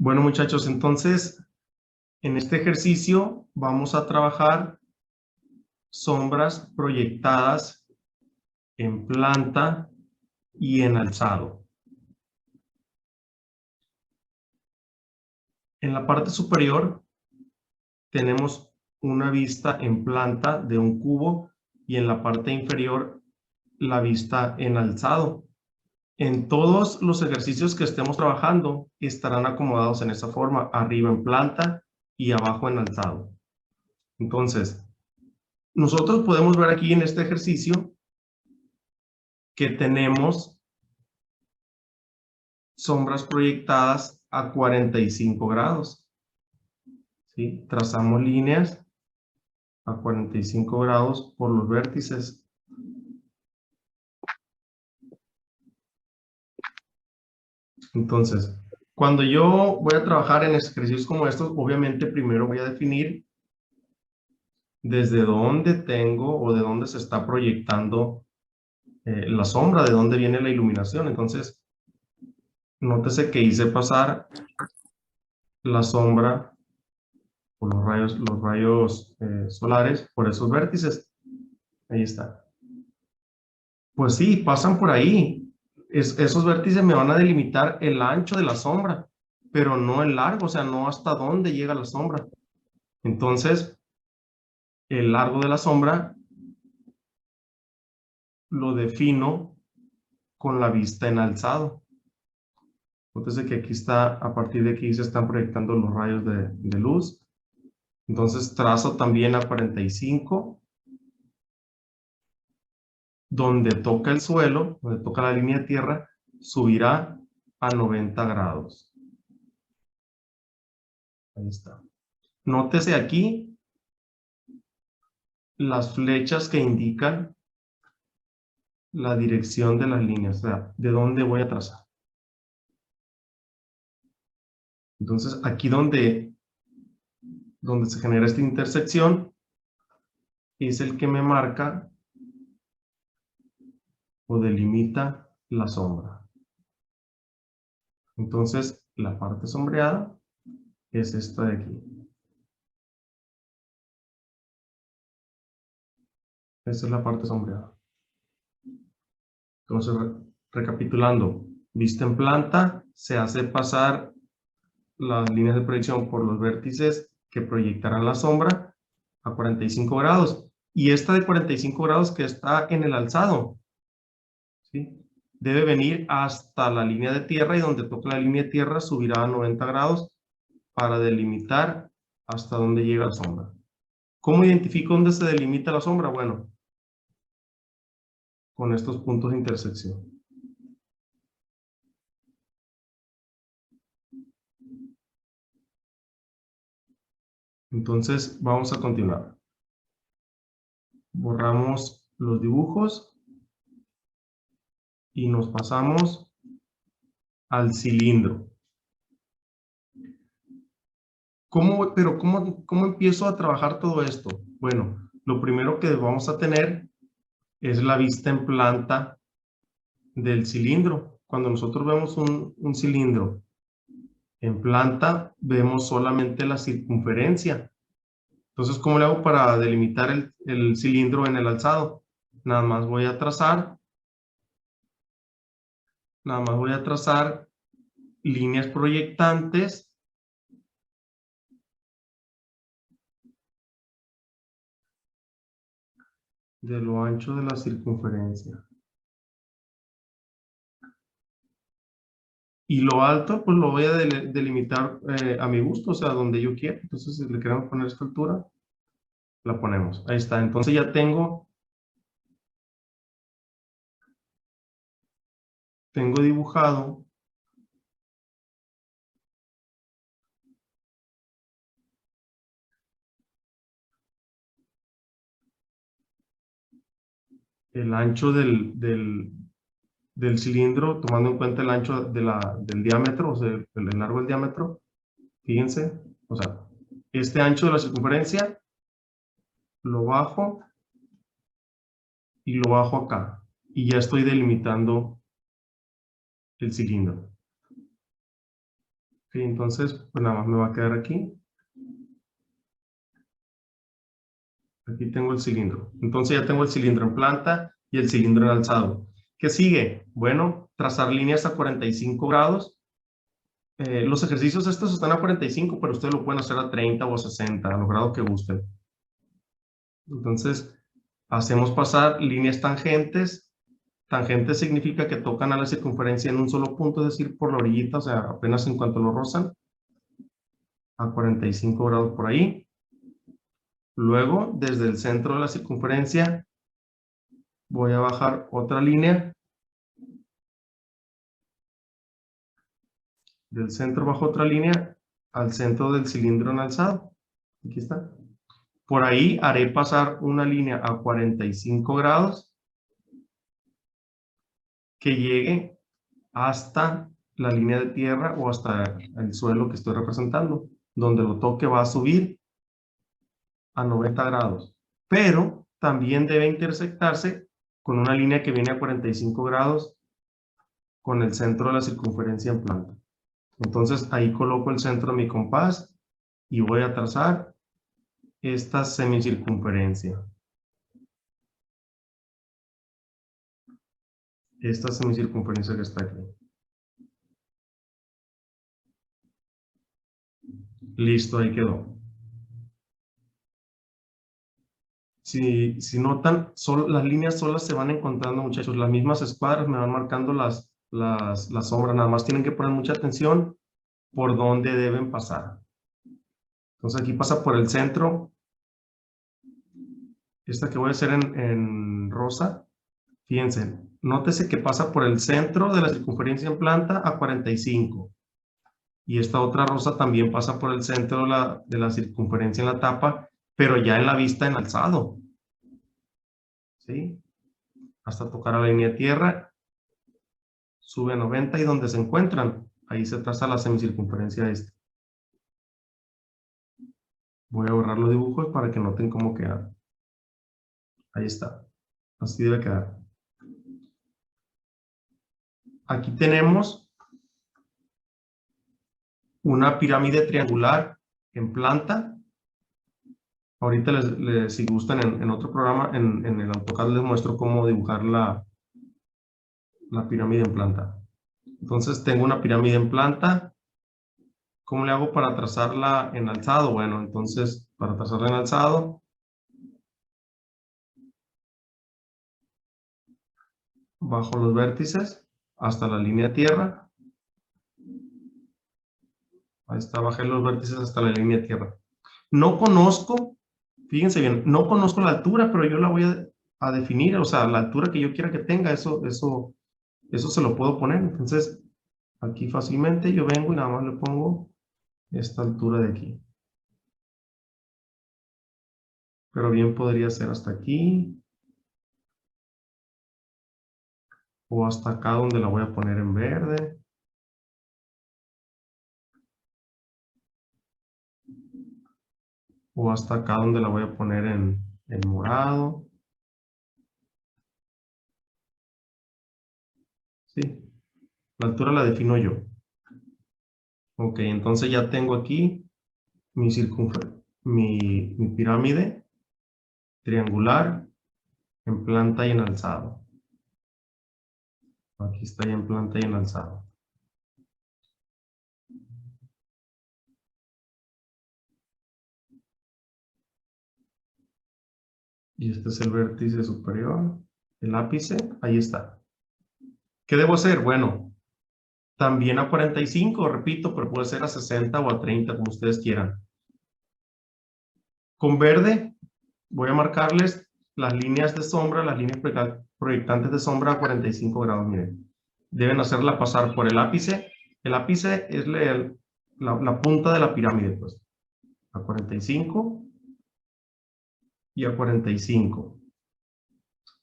Bueno, muchachos, entonces en este ejercicio vamos a trabajar sombras proyectadas en planta y en alzado. En la parte superior tenemos una vista en planta de un cubo y en la parte inferior la vista en alzado. En todos los ejercicios que estemos trabajando estarán acomodados en esa forma, arriba en planta y abajo en alzado. Entonces, nosotros podemos ver aquí en este ejercicio que tenemos sombras proyectadas a 45 grados. ¿Sí? Trazamos líneas a 45 grados por los vértices. Entonces, cuando yo voy a trabajar en ejercicios como estos, obviamente primero voy a definir desde dónde tengo o de dónde se está proyectando la sombra, de dónde viene la iluminación. Entonces, nótese que hice pasar la sombra por los rayos solares por esos vértices. Ahí está. Pues sí, pasan por ahí. Esos vértices me van a delimitar el ancho de la sombra, pero no el largo, o sea, no hasta dónde llega la sombra. Entonces, el largo de la sombra lo defino con la vista en alzado. Entonces, que aquí está, a partir de aquí se están proyectando los rayos de luz. Entonces, trazo también a 45, donde toca el suelo, donde toca la línea de tierra, subirá a 90 grados. Ahí está. Nótese aquí las flechas que indican la dirección de las líneas, o sea, de dónde voy a trazar. Entonces, aquí donde se genera esta intersección, es el que me marca o delimita la sombra. Entonces, la parte sombreada es esta de aquí. Esta es la parte sombreada. Entonces, recapitulando, vista en planta, se hace pasar las líneas de proyección por los vértices que proyectarán la sombra a 45 grados. Y esta de 45 grados que está en el alzado, ¿sí? Debe venir hasta la línea de tierra y donde toque la línea de tierra subirá a 90 grados para delimitar hasta dónde llega la sombra. ¿Cómo identifico dónde se delimita la sombra? Bueno, con estos puntos de intersección. Entonces, vamos a continuar. Borramos los dibujos y nos pasamos al cilindro. ¿Cómo empiezo a trabajar todo esto? Bueno, lo primero que vamos a tener es la vista en planta del cilindro. Cuando nosotros vemos un cilindro en planta, vemos solamente la circunferencia. Entonces, ¿cómo le hago para delimitar el cilindro en el alzado? Nada más voy a trazar líneas proyectantes de lo ancho de la circunferencia. Y lo alto, pues lo voy a delimitar a mi gusto, o sea, donde yo quiera. Entonces, si le queremos poner esta altura, la ponemos. Ahí está. Entonces ya tengo dibujado el ancho del cilindro, tomando en cuenta el ancho del diámetro, o sea, el largo del diámetro. Fíjense, o sea, este ancho de la circunferencia lo bajo y lo bajo acá. Y ya estoy delimitando el cilindro. Ok, entonces, pues nada más me va a quedar aquí. Aquí tengo el cilindro. Entonces ya tengo el cilindro en planta y el cilindro en alzado. ¿Qué sigue? Bueno, trazar líneas a 45 grados. Los ejercicios estos están a 45, pero ustedes lo pueden hacer a 30 o a 60, a los grados que gusten. Entonces, hacemos pasar líneas tangentes. Tangentes significa que tocan a la circunferencia en un solo punto, es decir, por la orillita, o sea, apenas en cuanto lo rozan, a 45 grados por ahí. Luego, desde el centro de la circunferencia, voy a bajar otra línea. Del centro bajo otra línea al centro del cilindro en alzado. Aquí está. Por ahí haré pasar una línea a 45 grados que llegue hasta la línea de tierra o hasta el suelo que estoy representando. Donde lo toque va a subir a 90 grados. Pero también debe intersectarse con una línea que viene a 45 grados con el centro de la circunferencia en planta. Entonces ahí coloco el centro de mi compás y voy a trazar esta semicircunferencia. Esta semicircunferencia que está aquí. Listo, ahí quedó. Si notan, las líneas solas se van encontrando, muchachos. Las mismas escuadras me van marcando las sombras. Nada más tienen que poner mucha atención por dónde deben pasar. Entonces aquí pasa por el centro. Esta que voy a hacer en rosa. Fíjense, nótese que pasa por el centro de la circunferencia en planta a 45. Y esta otra rosa también pasa por el centro de la circunferencia en la tapa, pero ya en la vista en alzado. ¿Sí? Hasta tocar a la línea de tierra, sube a 90 y donde se encuentran, ahí se traza la semicircunferencia esta. Voy a borrar los dibujos para que noten cómo queda. Ahí está. Así debe quedar. Aquí tenemos una pirámide triangular en planta. Ahorita, si gustan, en otro programa, en el AutoCAD les muestro cómo dibujar la pirámide en planta. Entonces tengo una pirámide en planta. ¿Cómo le hago para trazarla en alzado? Bueno, entonces para trazarla en alzado, bajo los vértices hasta la línea de tierra. Ahí está, bajé los vértices hasta la línea de tierra. No conozco, fíjense bien, no conozco la altura, pero yo la voy a definir, o sea, la altura que yo quiera que tenga, eso se lo puedo poner. Entonces, aquí fácilmente yo vengo y nada más le pongo esta altura de aquí. Pero bien podría ser hasta aquí. O hasta acá donde la voy a poner en verde. O hasta acá donde la voy a poner en morado. ¿Sí? La altura la defino yo. Ok, entonces ya tengo aquí mi mi pirámide triangular en planta y en alzado. Aquí está ya en planta y en alzado. Y este es el vértice superior, el ápice, ahí está. ¿Qué debo hacer? Bueno, también a 45, repito, pero puede ser a 60 o a 30, como ustedes quieran. Con verde voy a marcarles las líneas de sombra, las líneas proyectantes de sombra a 45 grados, miren. Deben hacerla pasar por el ápice. El ápice es la punta de la pirámide, pues. A 45 y a 45.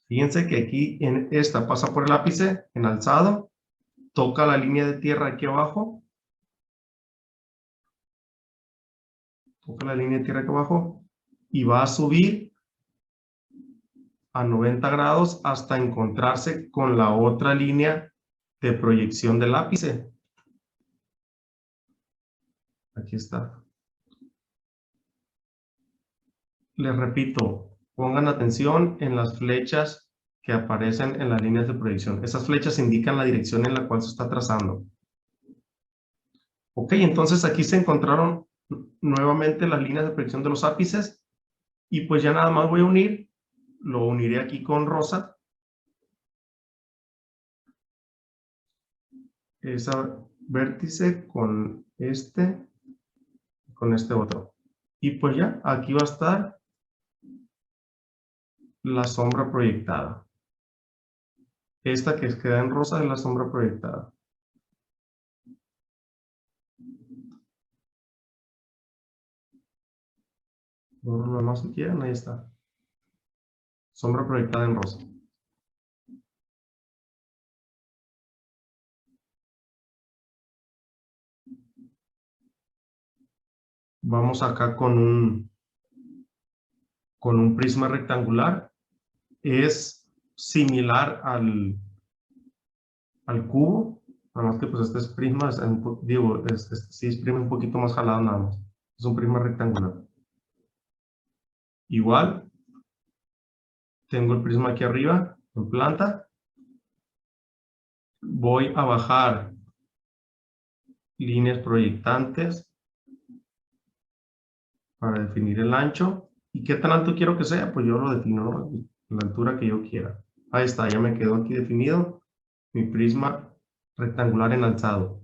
Fíjense que aquí en esta pasa por el ápice en alzado, toca la línea de tierra aquí abajo, toca la línea de tierra aquí abajo y va a subir a 90 grados hasta encontrarse con la otra línea de proyección del ápice. Aquí está. Les repito, pongan atención en las flechas que aparecen en las líneas de proyección. Esas flechas indican la dirección en la cual se está trazando. Ok, entonces aquí se encontraron nuevamente las líneas de proyección de los ápices y pues ya nada más voy a unir, lo uniré aquí con rosa. Esa vértice con este otro. Y pues ya, aquí va a estar la sombra proyectada. Esta que queda en rosa es la sombra proyectada. Borro lo más que quieran, ahí está. Sombra proyectada en rosa. Vamos acá con un prisma rectangular. Es similar al cubo, nada más que pues este es prisma, sí es prisma un poquito más jalado nada más. Es un prisma rectangular. Igual, tengo el prisma aquí arriba, en planta. Voy a bajar líneas proyectantes para definir el ancho. ¿Y qué tan alto quiero que sea? Pues yo lo defino, ¿no? La altura que yo quiera. Ahí está, ya me quedó aquí definido mi prisma rectangular en alzado.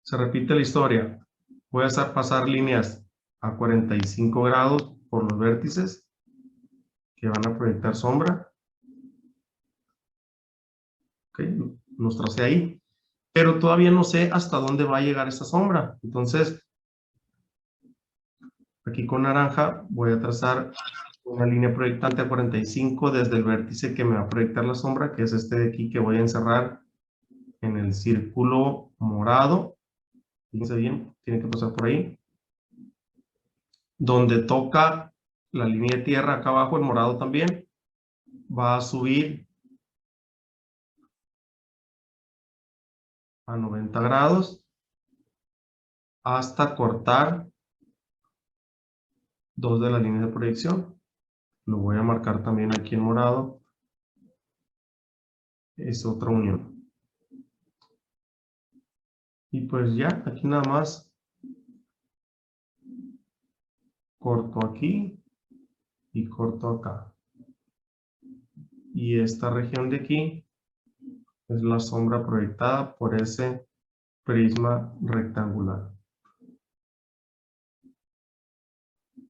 Se repite la historia. Voy a pasar líneas a 45 grados por los vértices que van a proyectar sombra. Ok, los tracé ahí. Pero todavía no sé hasta dónde va a llegar esta sombra. Entonces, aquí con naranja voy a trazar una línea proyectante a 45 desde el vértice que me va a proyectar la sombra, que es este de aquí que voy a encerrar en el círculo morado. Fíjense bien, tiene que pasar por ahí. Donde toca la línea de tierra acá abajo, el morado también, va a subir a 90 grados hasta cortar dos de las líneas de proyección. Lo voy a marcar también aquí en morado. Es otra unión. Y pues ya, aquí nada más corto aquí y corto acá. Y esta región de aquí es la sombra proyectada por ese prisma rectangular.